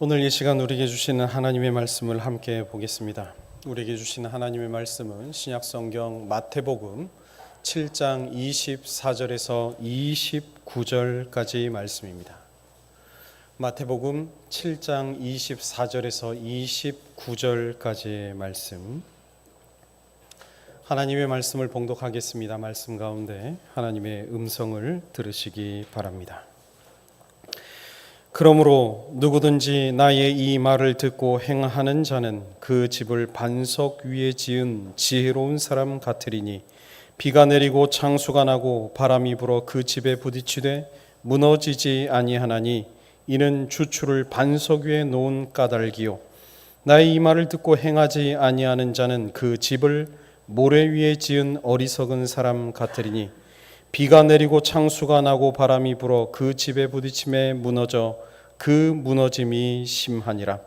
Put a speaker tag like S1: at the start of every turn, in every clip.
S1: 오늘 이 시간 우리에게 주시는 하나님의 말씀을 함께 보겠습니다. 우리에게 주시는 하나님의 말씀은 신약성경 마태복음 7장 24절에서 29절까지 말씀입니다. 마태복음 7장 24절에서 29절까지의 말씀, 하나님의 말씀을 봉독하겠습니다. 말씀 가운데 하나님의 음성을 들으시기 바랍니다. 그러므로 누구든지 나의 이 말을 듣고 행하는 자는 그 집을 반석 위에 지은 지혜로운 사람 같으리니, 비가 내리고 창수가 나고 바람이 불어 그 집에 부딪히되 무너지지 아니하나니, 이는 주추를 반석 위에 놓은 까닭이요. 나의 이 말을 듣고 행하지 아니하는 자는 그 집을 모래 위에 지은 어리석은 사람 같으리니, 비가 내리고 창수가 나고 바람이 불어 그 집에 부딪힘에 무너져 그 무너짐이 심하니라.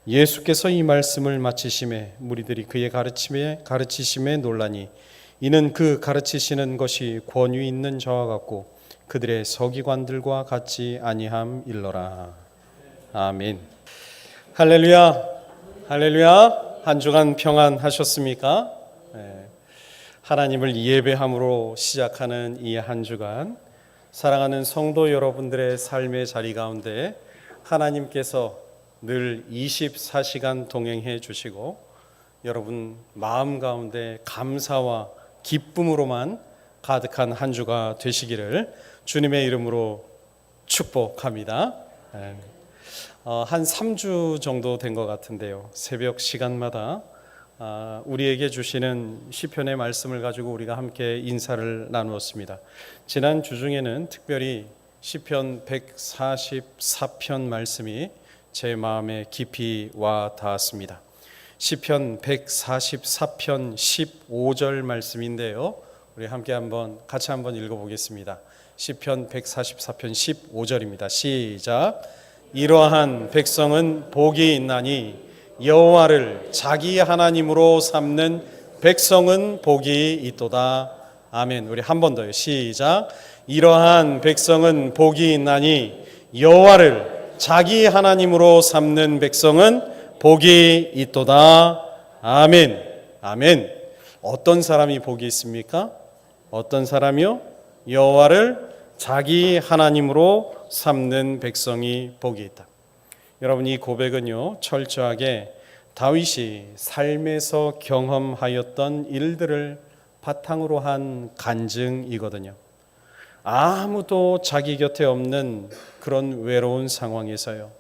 S1: 예수께서 이 말씀을 마치심에 무리들이 그의 가르치심에 놀라니, 이는 그 가르치시는 것이 권위 있는 자와 같고 그들의 서기관들과 같지 아니함일러라. 아멘. 할렐루야, 할렐루야. 한 주간 평안하셨습니까? 하나님을 예배함으로 시작하는 이 한 주간, 사랑하는 성도 여러분들의 삶의 자리 가운데 하나님께서 늘 24시간 동행해 주시고 여러분 마음 가운데 감사와 기쁨으로만 가득한 한 주가 되시기를 주님의 이름으로 축복합니다. 한 3주 정도 된 것 같은데요, 새벽 시간마다 우리에게 주시는 시편의 말씀을 가지고 우리가 함께 인사를 나누었습니다. 지난 주 중에는 특별히 시편 144편 말씀이 제 마음에 깊이 와 닿았습니다. 시편 144편 15절 말씀인데요, 우리 함께 같이 한번 읽어보겠습니다. 시편 144편 15절입니다. 시작. 이러한 백성은 복이 있나니, 여호와를 자기 하나님으로 삼는 백성은 복이 있도다. 아멘. 우리 한 번 더요. 시작. 이러한 백성은 복이 있나니, 여호와를 자기 하나님으로 삼는 백성은 복이 있도다. 아멘. 아멘. 어떤 사람이 복이 있습니까? 어떤 사람이요? 여호와를 자기 하나님으로 삼는 백성이 복이 있다. 여러분, 이 고백은요, 철저하게 다윗이 삶에서 경험하였던 일들을 바탕으로 한 간증이거든요. 아무도 자기 곁에 없는 그런 외로운 상황에서요,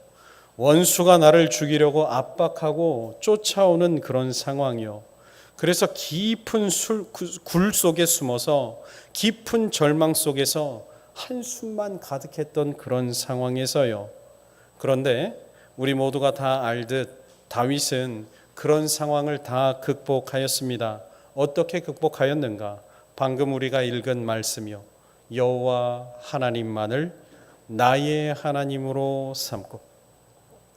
S1: 원수가 나를 죽이려고 압박하고 쫓아오는 그런 상황이요, 그래서 깊은 굴 속에 숨어서 깊은 절망 속에서 한숨만 가득했던 그런 상황에서요, 그런데 우리 모두가 다 알듯 다윗은 그런 상황을 다 극복하였습니다. 어떻게 극복하였는가? 방금 우리가 읽은 말씀이요, 여호와 하나님만을 나의 하나님으로 삼고,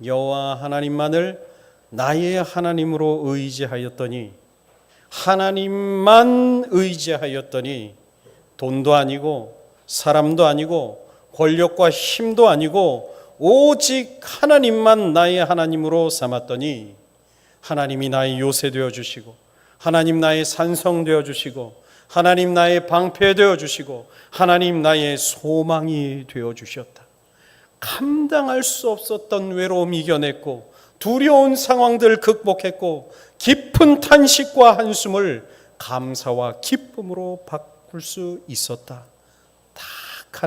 S1: 여호와 하나님만을 나의 하나님으로 의지하였더니, 하나님만 의지하였더니 돈도 아니고 사람도 아니고 권력과 힘도 아니고 오직 하나님만 나의 하나님으로 삼았더니, 하나님이 나의 요새 되어주시고, 하나님 나의 산성 되어주시고, 하나님 나의 방패 되어주시고, 하나님 나의 소망이 되어주셨다. 감당할 수 없었던 외로움 이겨냈고, 두려운 상황들 극복했고, 깊은 탄식과 한숨을 감사와 기쁨으로 바꿀 수 있었다. 딱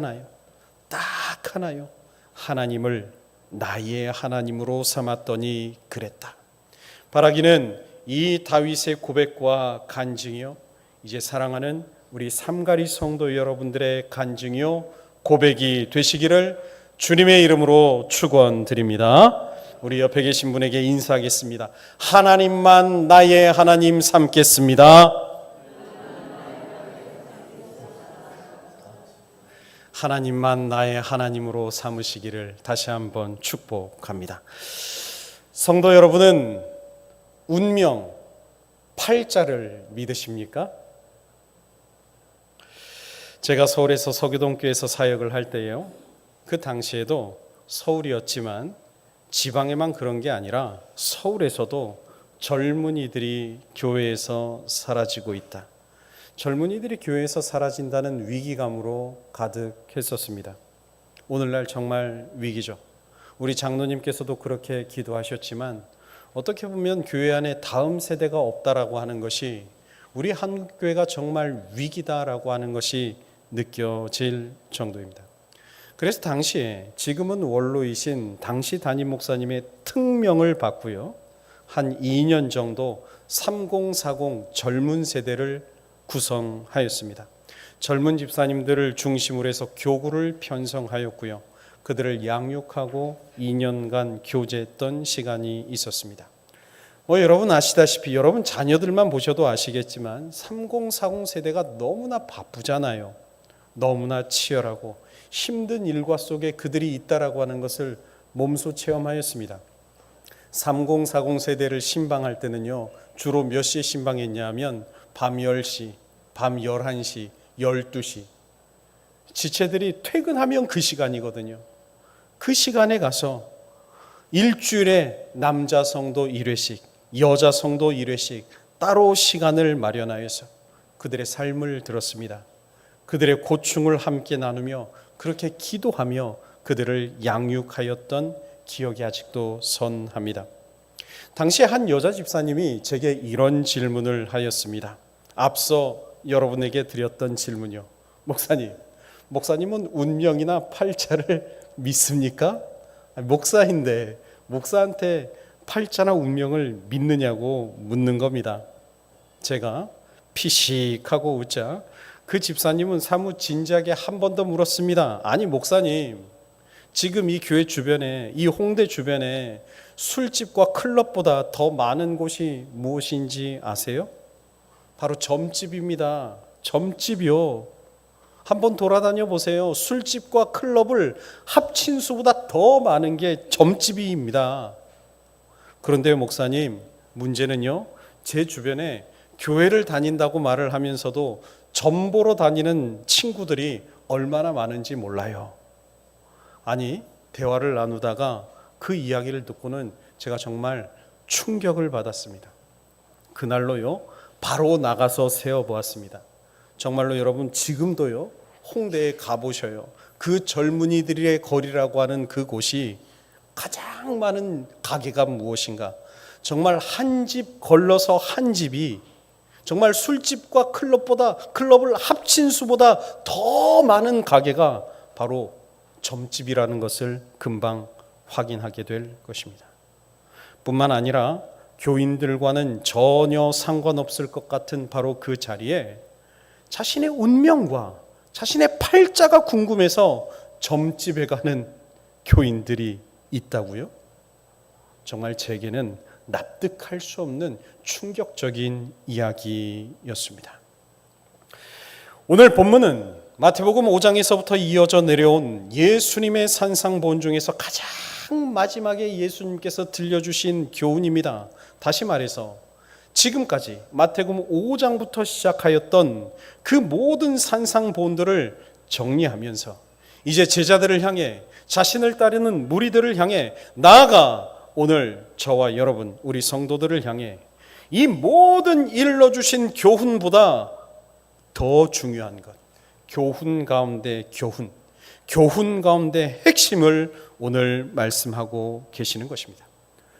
S1: 하나요. 하나님을 나의 하나님으로 삼았더니 그랬다. 바라기는 이 다윗의 고백과 간증이요, 이제 사랑하는 우리 삼가리 성도 여러분들의 간증이요, 고백이 되시기를 주님의 이름으로 축원드립니다. 우리 옆에 계신 분에게 인사하겠습니다. 하나님만 나의 하나님 삼겠습니다. 하나님만 나의 하나님으로 삼으시기를 다시 한번 축복합니다. 성도 여러분은 운명, 팔자를 믿으십니까? 제가 서울에서 서교동교회에서 사역을 할 때요, 그 당시에도 서울이었지만 지방에만 그런 게 아니라 서울에서도 젊은이들이 교회에서 사라지고 있다. 젊은이들이 교회에서 사라진다는 위기감으로 가득했었습니다. 오늘날 정말 위기죠. 우리 장로님께서도 그렇게 기도하셨지만 어떻게 보면 교회 안에 다음 세대가 없다라고 하는 것이 우리 한국교회가 정말 위기다라고 하는 것이 느껴질 정도입니다. 그래서 당시에 지금은 원로이신 당시 담임 목사님의 특명을 받고요. 한 2년 정도 3040 젊은 세대를 구성하였습니다. 젊은 집사님들을 중심으로 해서 교구를 편성하였고요. 그들을 양육하고 2년간 교제했던 시간이 있었습니다. 여러분 아시다시피 여러분 자녀들만 보셔도 아시겠지만 3040 세대가 너무나 바쁘잖아요. 너무나 치열하고 힘든 일과 속에 그들이 있다라고 하는 것을 몸소 체험하였습니다. 3040 세대를 신방할 때는요, 주로 몇 시에 신방했냐면 밤 10시, 밤 11시, 12시. 지체들이 퇴근하면 그 시간이거든요. 그 시간에 가서 일주일에 남자 성도 1회씩, 여자 성도 1회씩 따로 시간을 마련하여서 그들의 삶을 들었습니다. 그들의 고충을 함께 나누며 그렇게 기도하며 그들을 양육하였던 기억이 아직도 선합니다. 당시 한 여자 집사님이 제게 이런 질문을 하였습니다. 앞서 여러분에게 드렸던 질문이요. 목사님은 운명이나 팔자를 믿습니까? 목사인데 목사한테 팔자나 운명을 믿느냐고 묻는 겁니다. 제가 피식하고 웃자 그 집사님은 사뭇 진지하게 한 번 더 물었습니다. 아니 목사님, 지금 이 교회 주변에, 이 홍대 주변에 술집과 클럽보다 더 많은 곳이 무엇인지 아세요? 바로 점집입니다. 점집이요. 한번 돌아다녀 보세요. 술집과 클럽을 합친 수보다 더 많은 게 점집입니다. 그런데 목사님, 문제는요, 제 주변에 교회를 다닌다고 말을 하면서도 점 보러 다니는 친구들이 얼마나 많은지 몰라요. 아니, 대화를 나누다가 그 이야기를 듣고는 제가 정말 충격을 받았습니다. 그날로요, 바로 나가서 세어보았습니다. 정말로 여러분 지금도요, 홍대에 가보셔요. 그 젊은이들의 거리라고 하는 그곳이 가장 많은 가게가 무엇인가? 정말 한 집 걸러서 한 집이 정말 술집과 클럽을 합친 수보다 더 많은 가게가 바로 점집이라는 것을 금방 확인하게 될 것입니다. 뿐만 아니라 교인들과는 전혀 상관없을 것 같은 바로 그 자리에 자신의 운명과 자신의 팔자가 궁금해서 점집에 가는 교인들이 있다고요? 정말 제게는 납득할 수 없는 충격적인 이야기였습니다. 오늘 본문은 마태복음 5장에서부터 이어져 내려온 예수님의 산상본 중에서 가장 마지막에 예수님께서 들려주신 교훈입니다. 다시 말해서 지금까지 마태복음 5장부터 시작하였던 그 모든 산상본들을 정리하면서 이제 제자들을 향해, 자신을 따르는 무리들을 향해, 나아가 오늘 저와 여러분, 우리 성도들을 향해 이 모든 일러주신 교훈보다 더 중요한 것, 교훈 가운데 교훈 가운데 핵심을 오늘 말씀하고 계시는 것입니다.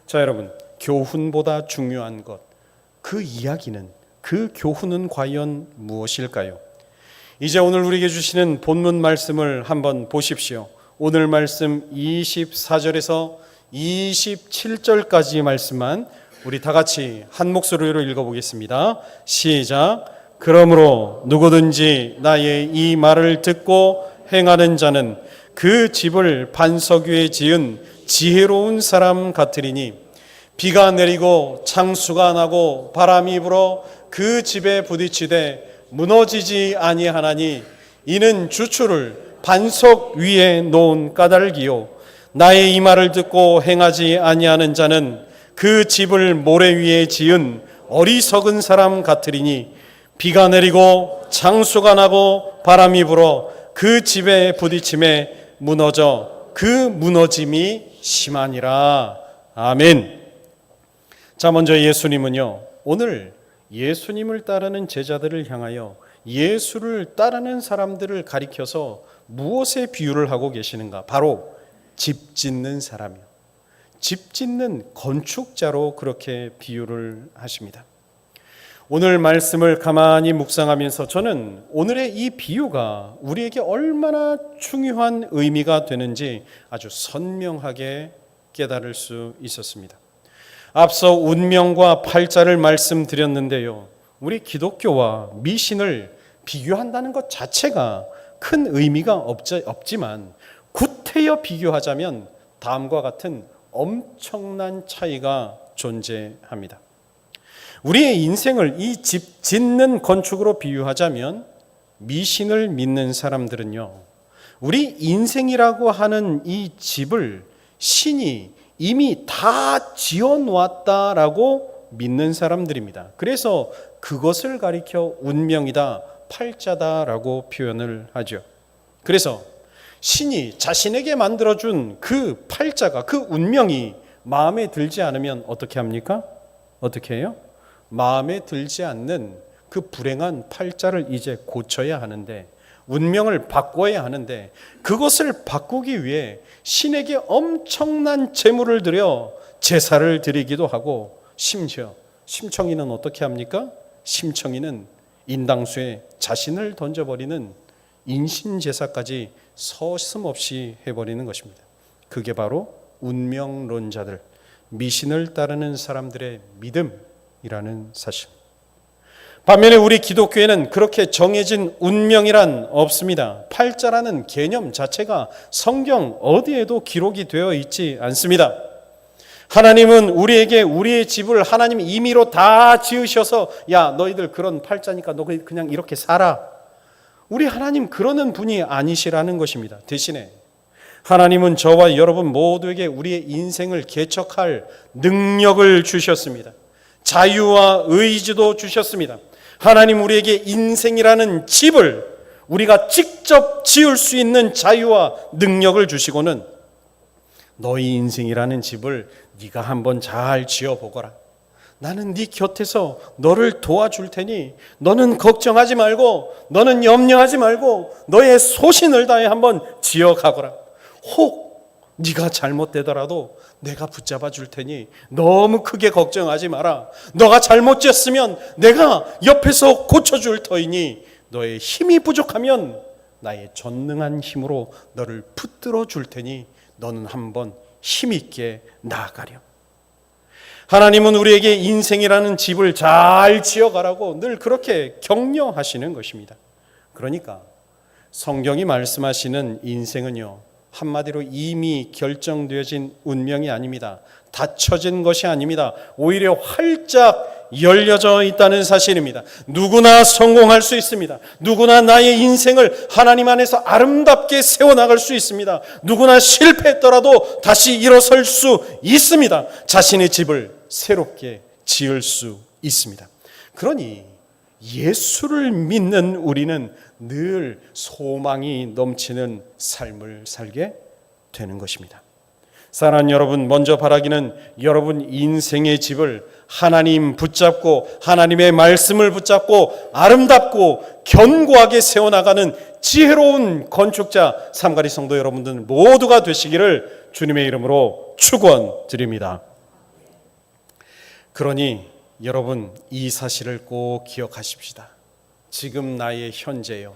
S1: 자, 여러분, 교훈보다 중요한 것, 그 이야기는, 그 교훈은 과연 무엇일까요? 이제 오늘 우리에게 주시는 본문 말씀을 한번 보십시오. 오늘 말씀 24절에서 27절까지 말씀만 우리 다 같이 한 목소리로 읽어보겠습니다. 시작. 그러므로 누구든지 나의 이 말을 듣고 행하는 자는 그 집을 반석 위에 지은 지혜로운 사람 같으리니 비가 내리고 창수가 나고 바람이 불어 그 집에 부딪히되 무너지지 아니하나니 이는 주추를 반석 위에 놓은 까닭이요 나의 이 말을 듣고 행하지 아니하는 자는 그 집을 모래 위에 지은 어리석은 사람 같으리니 비가 내리고 창수가 나고 바람이 불어 그 집에 부딪힘에 무너져 그 무너짐이 심하니라. 아멘. 자, 먼저 예수님은요, 오늘 예수님을 따르는 제자들을 향하여 예수를 따르는 사람들을 가리켜서 무엇에 비유를 하고 계시는가? 바로 집 짓는 사람이요, 집 짓는 건축자로 그렇게 비유를 하십니다. 오늘 말씀을 가만히 묵상하면서 저는 오늘의 이 비유가 우리에게 얼마나 중요한 의미가 되는지 아주 선명하게 깨달을 수 있었습니다. 앞서 운명과 팔자를 말씀드렸는데요, 우리 기독교와 미신을 비교한다는 것 자체가 큰 의미가 없지만 구태여 비교하자면 다음과 같은 엄청난 차이가 존재합니다. 우리의 인생을 이 집 짓는 건축으로 비유하자면 미신을 믿는 사람들은요, 우리 인생이라고 하는 이 집을 신이 이미 다 지어놓았다라고 믿는 사람들입니다. 그래서 그것을 가리켜 운명이다, 팔자다라고 표현을 하죠. 그래서 신이 자신에게 만들어준 그 팔자가, 그 운명이 마음에 들지 않으면 어떻게 합니까? 어떻게 해요? 마음에 들지 않는 그 불행한 팔자를 이제 고쳐야 하는데, 운명을 바꿔야 하는데, 그것을 바꾸기 위해 신에게 엄청난 재물을 들여 제사를 드리기도 하고, 심지어 심청이는 어떻게 합니까? 심청이는 인당수에 자신을 던져버리는 인신제사까지 서슴없이 해버리는 것입니다. 그게 바로 운명론자들, 미신을 따르는 사람들의 믿음이라는 사실. 반면에 우리 기독교에는 그렇게 정해진 운명이란 없습니다. 팔자라는 개념 자체가 성경 어디에도 기록이 되어 있지 않습니다. 하나님은 우리에게 우리의 집을 하나님 임의로 다 지으셔서, 야, 너희들 그런 팔자니까 너 그냥 이렇게 살아, 우리 하나님 그러는 분이 아니시라는 것입니다. 대신에 하나님은 저와 여러분 모두에게 우리의 인생을 개척할 능력을 주셨습니다. 자유와 의지도 주셨습니다. 하나님 우리에게 인생이라는 집을 우리가 직접 지을 수 있는 자유와 능력을 주시고는, 너희 인생이라는 집을 네가 한번 잘 지어보거라, 나는 네 곁에서 너를 도와줄 테니 너는 걱정하지 말고, 너는 염려하지 말고 너의 소신을 다해 한번 지어가거라. 혹 네가 잘못되더라도 내가 붙잡아 줄 테니 너무 크게 걱정하지 마라. 너가 잘못 지었으면 내가 옆에서 고쳐줄 터이니 너의 힘이 부족하면 나의 전능한 힘으로 너를 붙들어 줄 테니 너는 한번 힘있게 나아가렴. 하나님은 우리에게 인생이라는 집을 잘 지어가라고 늘 그렇게 격려하시는 것입니다. 그러니까 성경이 말씀하시는 인생은요, 한마디로 이미 결정되어진 운명이 아닙니다. 닫혀진 것이 아닙니다. 오히려 활짝 열려져 있다는 사실입니다. 누구나 성공할 수 있습니다. 누구나 나의 인생을 하나님 안에서 아름답게 세워나갈 수 있습니다. 누구나 실패했더라도 다시 일어설 수 있습니다. 자신의 집을 새롭게 지을 수 있습니다. 그러니 예수를 믿는 우리는 늘 소망이 넘치는 삶을 살게 되는 것입니다. 사랑하는 여러분, 먼저 바라기는 여러분 인생의 집을 하나님 붙잡고 하나님의 말씀을 붙잡고 아름답고 견고하게 세워나가는 지혜로운 건축자 삼가리 성도 여러분들 모두가 되시기를 주님의 이름으로 축원드립니다. 그러니 여러분, 이 사실을 꼭 기억하십시다. 지금 나의 현재요,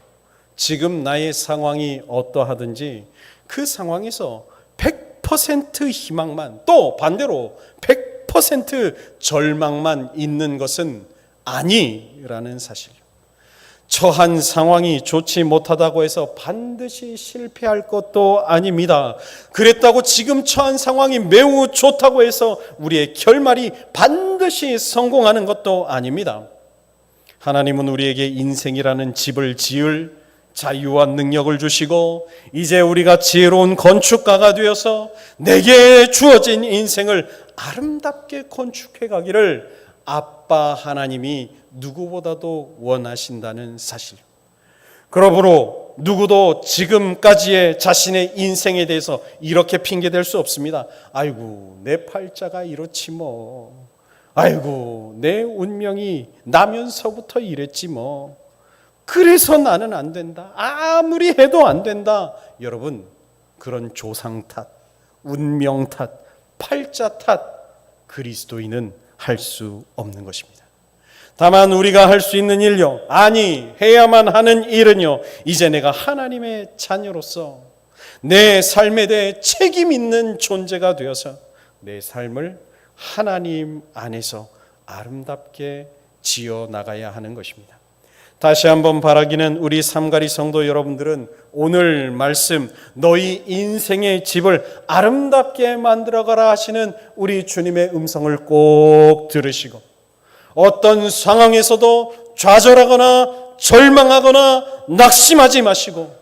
S1: 지금 나의 상황이 어떠하든지 그 상황에서 100% 희망만, 또 반대로 100% 절망만 있는 것은 아니라는 사실. 처한 상황이 좋지 못하다고 해서 반드시 실패할 것도 아닙니다. 그랬다고 지금 처한 상황이 매우 좋다고 해서 우리의 결말이 반드시 성공하는 것도 아닙니다. 하나님은 우리에게 인생이라는 집을 지을 자유와 능력을 주시고, 이제 우리가 지혜로운 건축가가 되어서 내게 주어진 인생을 아름답게 건축해 가기를 아빠 하나님이 누구보다도 원하신다는 사실. 그러므로 누구도 지금까지의 자신의 인생에 대해서 이렇게 핑계댈 수 없습니다. 아이고, 내 팔자가 이렇지 뭐. 아이고, 내 운명이 나면서부터 이랬지 뭐. 그래서 나는 안 된다. 아무리 해도 안 된다. 여러분, 그런 조상 탓, 운명 탓, 팔자 탓, 그리스도인은 할 수 없는 것입니다. 다만 우리가 할 수 있는 일요, 아니 해야만 하는 일은요, 이제 내가 하나님의 자녀로서 내 삶에 대해 책임 있는 존재가 되어서 내 삶을 하나님 안에서 아름답게 지어 나가야 하는 것입니다. 다시 한번 바라기는 우리 삼가리 성도 여러분들은 오늘 말씀, 너희 인생의 집을 아름답게 만들어가라 하시는 우리 주님의 음성을 꼭 들으시고, 어떤 상황에서도 좌절하거나 절망하거나 낙심하지 마시고,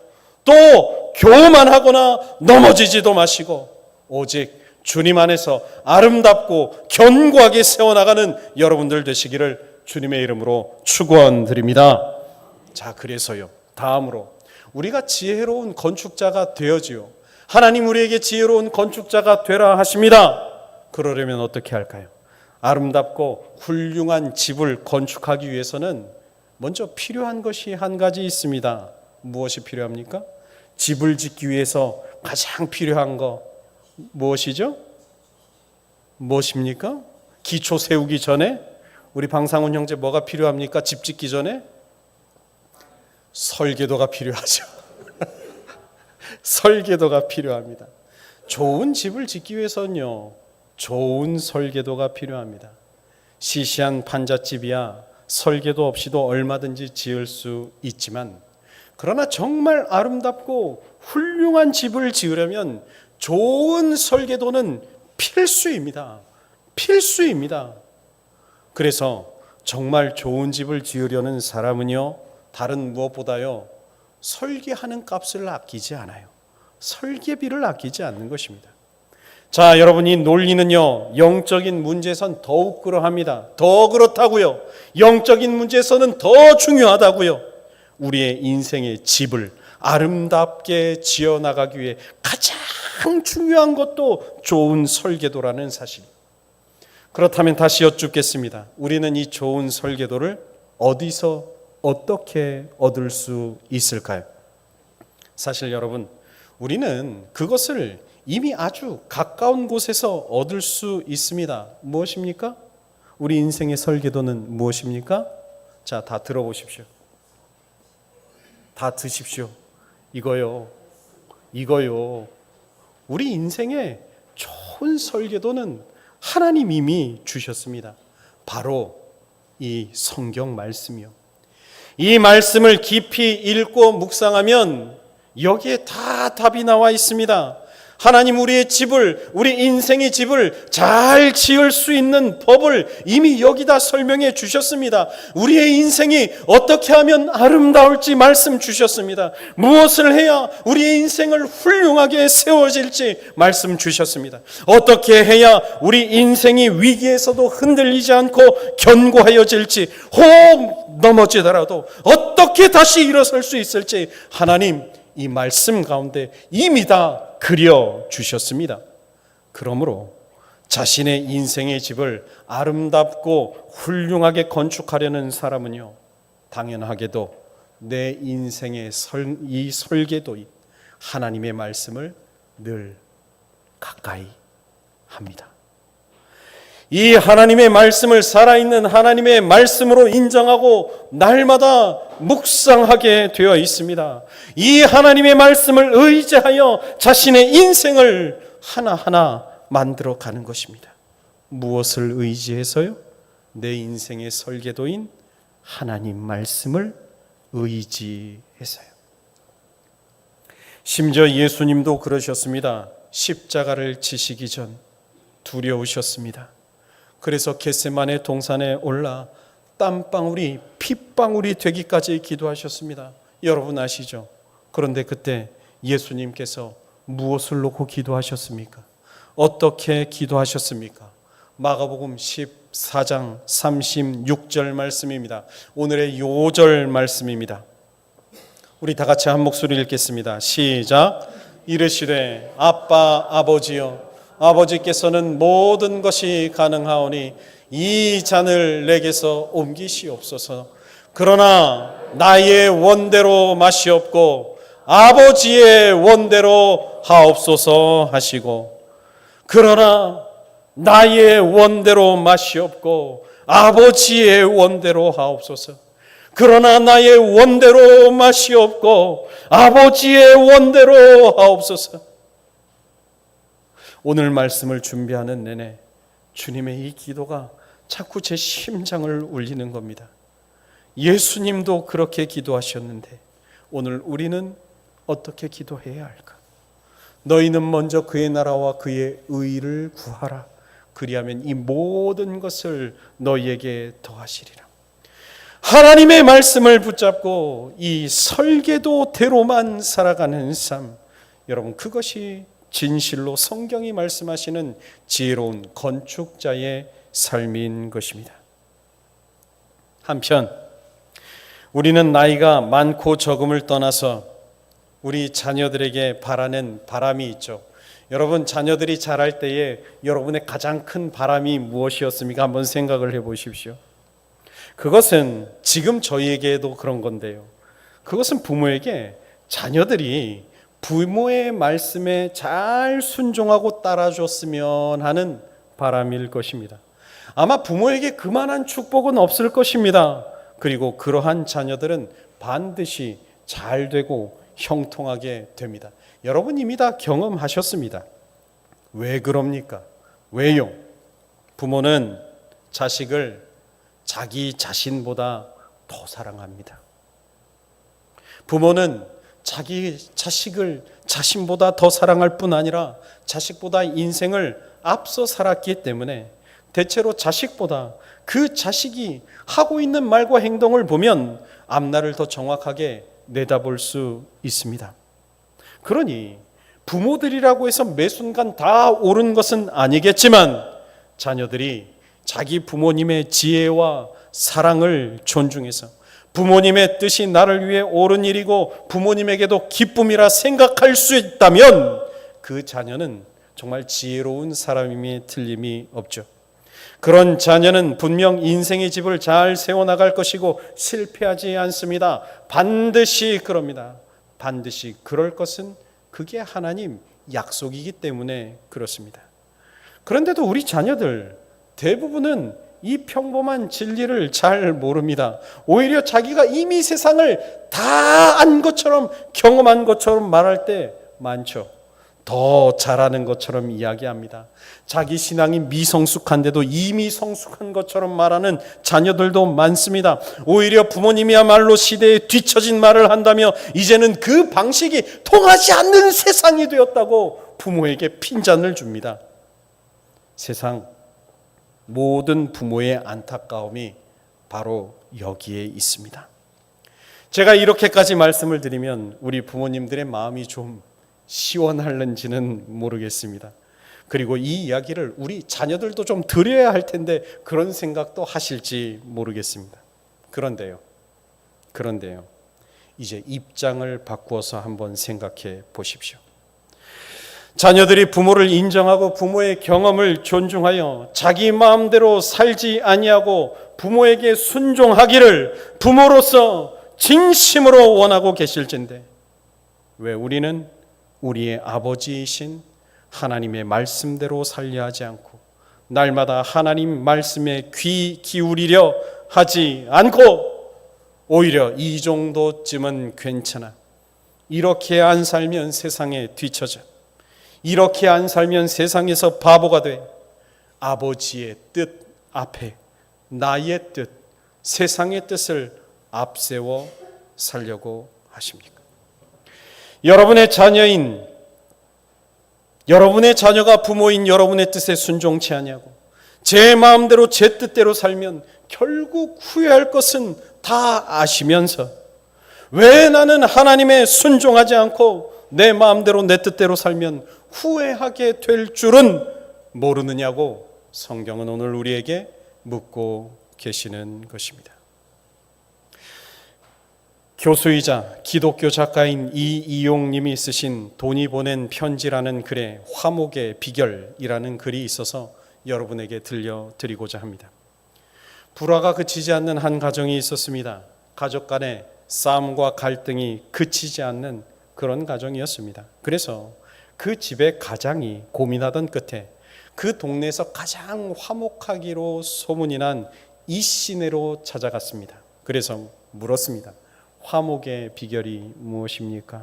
S1: 또 교만하거나 넘어지지도 마시고, 오직 주님 안에서 아름답고 견고하게 세워나가는 여러분들 되시기를 주님의 이름으로 축원드립니다. 자, 그래서요, 다음으로 우리가 지혜로운 건축자가 되어지요, 하나님 우리에게 지혜로운 건축자가 되라 하십니다. 그러려면 어떻게 할까요? 아름답고 훌륭한 집을 건축하기 위해서는 먼저 필요한 것이 한 가지 있습니다. 무엇이 필요합니까? 집을 짓기 위해서 가장 필요한 거 무엇이죠? 무엇입니까? 기초 세우기 전에 우리 방상훈 형제 뭐가 필요합니까? 집 짓기 전에 설계도가 필요하죠. 설계도가 필요합니다. 좋은 집을 짓기 위해서는요, 좋은 설계도가 필요합니다. 시시한 판잣집이야 설계도 없이도 얼마든지 지을 수 있지만, 그러나 정말 아름답고 훌륭한 집을 지으려면 좋은 설계도는 필수입니다. 필수입니다. 그래서 정말 좋은 집을 지으려는 사람은요, 다른 무엇보다요, 설계하는 값을 아끼지 않아요. 설계비를 아끼지 않는 것입니다. 자, 여러분, 이 논리는요, 영적인 문제에선 더욱 그러합니다. 더 그렇다고요. 영적인 문제에서는 더 중요하다고요. 우리의 인생의 집을 아름답게 지어나가기 위해 가장 중요한 것도 좋은 설계도라는 사실. 그렇다면 다시 여쭙겠습니다. 우리는 이 좋은 설계도를 어디서 어떻게 얻을 수 있을까요? 사실 여러분, 우리는 그것을 이미 아주 가까운 곳에서 얻을 수 있습니다. 무엇입니까? 우리 인생의 설계도는 무엇입니까? 자, 다 들어보십시오. 다 드십시오. 이거요. 우리 인생의 좋은 설계도는 하나님 이미 주셨습니다. 바로 이 성경 말씀이요. 이 말씀을 깊이 읽고 묵상하면 여기에 다 답이 나와 있습니다. 하나님 우리의 집을, 우리 인생의 집을 잘 지을 수 있는 법을 이미 여기다 설명해 주셨습니다. 우리의 인생이 어떻게 하면 아름다울지 말씀 주셨습니다. 무엇을 해야 우리의 인생을 훌륭하게 세워질지 말씀 주셨습니다. 어떻게 해야 우리 인생이 위기에서도 흔들리지 않고 견고하여질지, 혹 넘어지더라도 어떻게 다시 일어설 수 있을지 하나님 이 말씀 가운데 이미 다 그려주셨습니다. 그러므로 자신의 인생의 집을 아름답고 훌륭하게 건축하려는 사람은요, 당연하게도 내 인생의 이 설계도인 하나님의 말씀을 늘 가까이 합니다. 이 하나님의 말씀을 살아있는 하나님의 말씀으로 인정하고 날마다 묵상하게 되어 있습니다. 이 하나님의 말씀을 의지하여 자신의 인생을 하나하나 만들어 가는 것입니다. 무엇을 의지해서요? 내 인생의 설계도인 하나님 말씀을 의지해서요. 심지어 예수님도 그러셨습니다. 십자가를 지시기 전 두려우셨습니다. 그래서 겟세마네 동산에 올라 땀방울이 핏방울이 되기까지 기도하셨습니다. 여러분 아시죠? 그런데 그때 예수님께서 무엇을 놓고 기도하셨습니까? 어떻게 기도하셨습니까? 마가복음 14장 36절 말씀입니다. 오늘의 요절 말씀입니다. 우리 다 같이 한 목소리 읽겠습니다. 시작. 이르시되 아빠 아버지여, 아버지께서는 모든 것이 가능하오니 이 잔을 내게서 옮기시옵소서. 그러나 나의 원대로 마시옵고 아버지의 원대로 하옵소서 하시고, 그러나 나의 원대로 마시옵고 아버지의 원대로 하옵소서. 그러나 나의 원대로 마시옵고 아버지의 원대로 하옵소서. 오늘 말씀을 준비하는 내내 주님의 이 기도가 자꾸 제 심장을 울리는 겁니다. 예수님도 그렇게 기도하셨는데 오늘 우리는 어떻게 기도해야 할까? 너희는 먼저 그의 나라와 그의 의를 구하라. 그리하면 이 모든 것을 너희에게 더하시리라. 하나님의 말씀을 붙잡고 이 설계도대로만 살아가는 삶, 여러분, 그것이 진실로 성경이 말씀하시는 지혜로운 건축자의 삶인 것입니다. 한편 우리는 나이가 많고 적음을 떠나서 우리 자녀들에게 바라는 바람이 있죠. 여러분, 자녀들이 자랄 때에 여러분의 가장 큰 바람이 무엇이었습니까? 한번 생각을 해보십시오. 그것은 지금 저희에게도 그런 건데요, 그것은 부모에게 자녀들이 부모의 말씀에 잘 순종하고 따라줬으면 하는 바람일 것입니다. 아마 부모에게 그만한 축복은 없을 것입니다. 그리고 그러한 자녀들은 반드시 잘 되고 형통하게 됩니다. 여러분 이미 다 경험하셨습니다. 왜 그럽니까? 왜요? 부모는 자식을 자기 자신보다 더 사랑합니다. 부모는 자기 자식을 자신보다 더 사랑할 뿐 아니라 자식보다 인생을 앞서 살았기 때문에 대체로 자식보다 그 자식이 하고 있는 말과 행동을 보면 앞날을 더 정확하게 내다볼 수 있습니다. 그러니 부모들이라고 해서 매 순간 다 옳은 것은 아니겠지만 자녀들이 자기 부모님의 지혜와 사랑을 존중해서 부모님의 뜻이 나를 위해 옳은 일이고 부모님에게도 기쁨이라 생각할 수 있다면 그 자녀는 정말 지혜로운 사람임이 틀림이 없죠. 그런 자녀는 분명 인생의 집을 잘 세워나갈 것이고 실패하지 않습니다. 반드시 그럽니다. 반드시 그럴 것은 그게 하나님 약속이기 때문에 그렇습니다. 그런데도 우리 자녀들 대부분은 이 평범한 진리를 잘 모릅니다. 오히려 자기가 이미 세상을 다 안 것처럼 경험한 것처럼 말할 때 많죠. 더 잘하는 것처럼 이야기합니다. 자기 신앙이 미성숙한데도 이미 성숙한 것처럼 말하는 자녀들도 많습니다. 오히려 부모님이야말로 시대에 뒤처진 말을 한다며 이제는 그 방식이 통하지 않는 세상이 되었다고 부모에게 핀잔을 줍니다. 세상 모든 부모의 안타까움이 바로 여기에 있습니다. 제가 이렇게까지 말씀을 드리면 우리 부모님들의 마음이 좀 시원할는지는 모르겠습니다. 그리고 이 이야기를 우리 자녀들도 좀 드려야 할 텐데 그런 생각도 하실지 모르겠습니다. 그런데요, 이제 입장을 바꾸어서 한번 생각해 보십시오. 자녀들이 부모를 인정하고 부모의 경험을 존중하여 자기 마음대로 살지 아니하고 부모에게 순종하기를 부모로서 진심으로 원하고 계실진데 왜 우리는 우리의 아버지이신 하나님의 말씀대로 살려 하지 않고 날마다 하나님 말씀에 귀 기울이려 하지 않고 오히려 이 정도쯤은 괜찮아, 이렇게 안 살면 세상에 뒤처져, 이렇게 안 살면 세상에서 바보가 돼, 아버지의 뜻 앞에 나의 뜻, 세상의 뜻을 앞세워 살려고 하십니까? 여러분의 자녀가 부모인 여러분의 뜻에 순종치 아니하고 제 마음대로 제 뜻대로 살면 결국 후회할 것은 다 아시면서 왜 나는 하나님에 순종하지 않고 내 마음대로 내 뜻대로 살면 후회하게 될 줄은 모르느냐고 성경은 오늘 우리에게 묻고 계시는 것입니다. 교수이자 기독교 작가인 이이용님이 쓰신 돈이 보낸 편지라는 글에 화목의 비결이라는 글이 있어서 여러분에게 들려드리고자 합니다. 불화가 그치지 않는 한 가정이 있었습니다. 가족 간의 싸움과 갈등이 그치지 않는 그런 가정이었습니다. 그래서 그 집의 가장이 고민하던 끝에 그 동네에서 가장 화목하기로 소문이 난 이 시내로 찾아갔습니다. 그래서 물었습니다. 화목의 비결이 무엇입니까?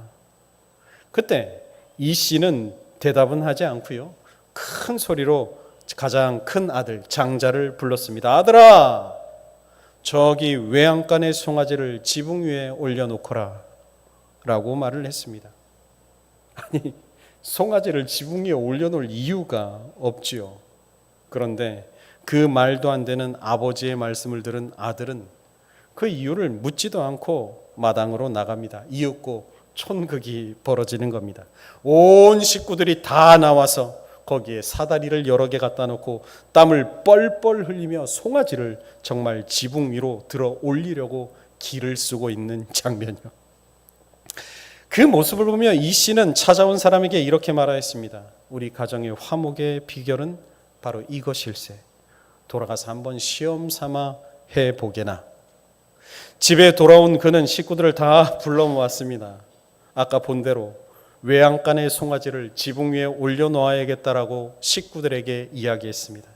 S1: 그때 이 씨는 대답은 하지 않고요, 큰 소리로 가장 큰 아들 장자를 불렀습니다. 아들아, 저기 외양간의 송아지를 지붕 위에 올려놓거라 라고 말을 했습니다. 아니, 송아지를 지붕 위에 올려놓을 이유가 없지요. 그런데 그 말도 안 되는 아버지의 말씀을 들은 아들은 그 이유를 묻지도 않고 마당으로 나갑니다. 이윽고 촌극이 벌어지는 겁니다. 온 식구들이 다 나와서 거기에 사다리를 여러 개 갖다 놓고 땀을 뻘뻘 흘리며 송아지를 정말 지붕 위로 들어 올리려고 기를 쓰고 있는 장면이요. 그 모습을 보며 이 씨는 찾아온 사람에게 이렇게 말하였습니다. 우리 가정의 화목의 비결은 바로 이것일세. 돌아가서 한번 시험 삼아 해보게나. 집에 돌아온 그는 식구들을 다 불러 모았습니다. 아까 본 대로 외양간의 송아지를 지붕 위에 올려놓아야겠다라고 식구들에게 이야기했습니다.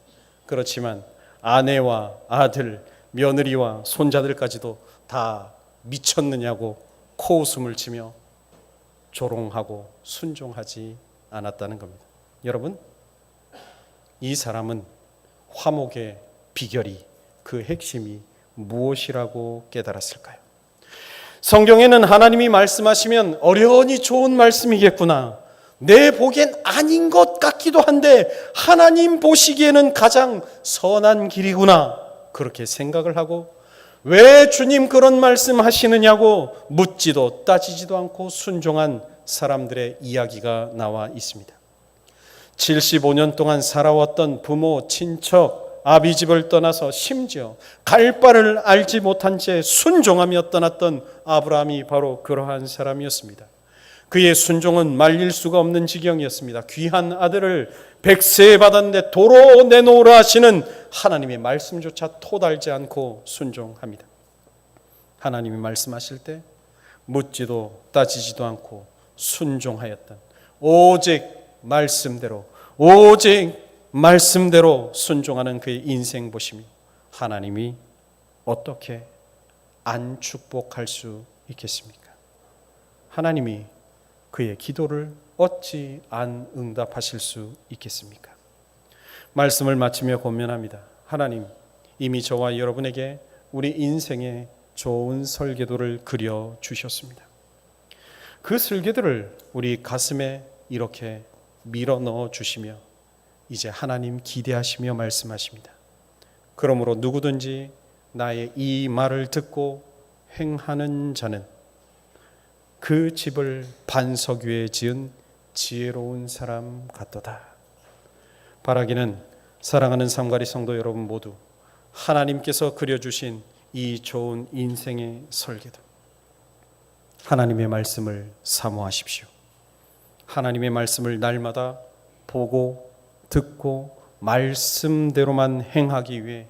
S1: 그렇지만 아내와 아들, 며느리와 손자들까지도 다 미쳤느냐고 코웃음을 치며 조롱하고 순종하지 않았다는 겁니다. 여러분, 이 사람은 화목의 비결이, 그 핵심이 무엇이라고 깨달았을까요? 성경에는 하나님이 말씀하시면 어련히 좋은 말씀이겠구나, 내 보기엔 아닌 것 같기도 한데 하나님 보시기에는 가장 선한 길이구나, 그렇게 생각을 하고 왜 주님 그런 말씀 하시느냐고 묻지도 따지지도 않고 순종한 사람들의 이야기가 나와 있습니다. 75년 동안 살아왔던 부모, 친척, 아비집을 떠나서 심지어 갈 바를 알지 못한 채 순종하며 떠났던 아브라함이 바로 그러한 사람이었습니다. 그의 순종은 말릴 수가 없는 지경이었습니다. 귀한 아들을 백세에 받았는데 도로 내놓으라 하시는 하나님의 말씀조차 토달지 않고 순종합니다. 하나님이 말씀하실 때 묻지도 따지지도 않고 순종하였던, 오직 말씀대로 순종하는 그의 인생 보심이 하나님이 어떻게 안 축복할 수 있겠습니까? 하나님이 그의 기도를 어찌 안 응답하실 수 있겠습니까? 말씀을 마치며 고면합니다. 하나님, 이미 저와 여러분에게 우리 인생의 좋은 설계도를 그려 주셨습니다. 그 설계도를 우리 가슴에 이렇게 밀어 넣어 주시며 이제 하나님 기대하시며 말씀하십니다. 그러므로 누구든지 나의 이 말을 듣고 행하는 자는 그 집을 반석 위에 지은 지혜로운 사람 같도다. 바라기는 사랑하는 삼가리 성도 여러분 모두 하나님께서 그려주신 이 좋은 인생의 설계도, 하나님의 말씀을 사모하십시오. 하나님의 말씀을 날마다 보고 듣고 말씀대로만 행하기 위해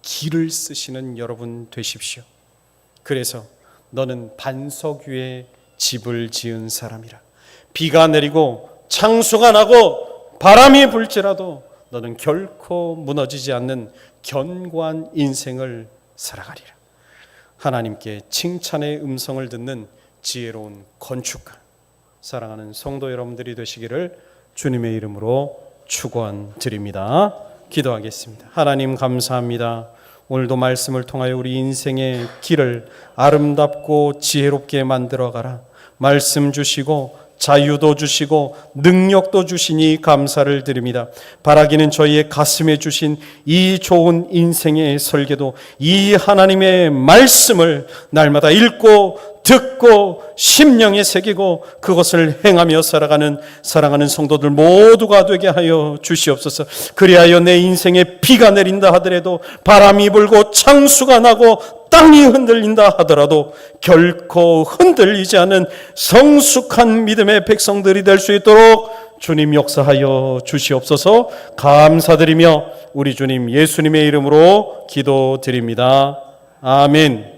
S1: 길을 쓰시는 여러분 되십시오. 그래서 너는 반석 위에 집을 지은 사람이라. 비가 내리고 창수가 나고 바람이 불지라도 너는 결코 무너지지 않는 견고한 인생을 살아가리라. 하나님께 칭찬의 음성을 듣는 지혜로운 건축가, 사랑하는 성도 여러분들이 되시기를 주님의 이름으로 축원드립니다. 기도하겠습니다. 하나님 감사합니다. 오늘도 말씀을 통하여 우리 인생의 길을 아름답고 지혜롭게 만들어가라. 말씀 주시고 자유도 주시고 능력도 주시니 감사를 드립니다. 바라기는 저희의 가슴에 주신 이 좋은 인생의 설계도, 이 하나님의 말씀을 날마다 읽고 듣고 심령에 새기고 그것을 행하며 살아가는 사랑하는 성도들 모두가 되게 하여 주시옵소서. 그리하여 내 인생에 비가 내린다 하더라도, 바람이 불고 창수가 나고 땅이 흔들린다 하더라도 결코 흔들리지 않은 성숙한 믿음의 백성들이 될 수 있도록 주님 역사하여 주시옵소서. 감사드리며 우리 주님 예수님의 이름으로 기도드립니다. 아멘.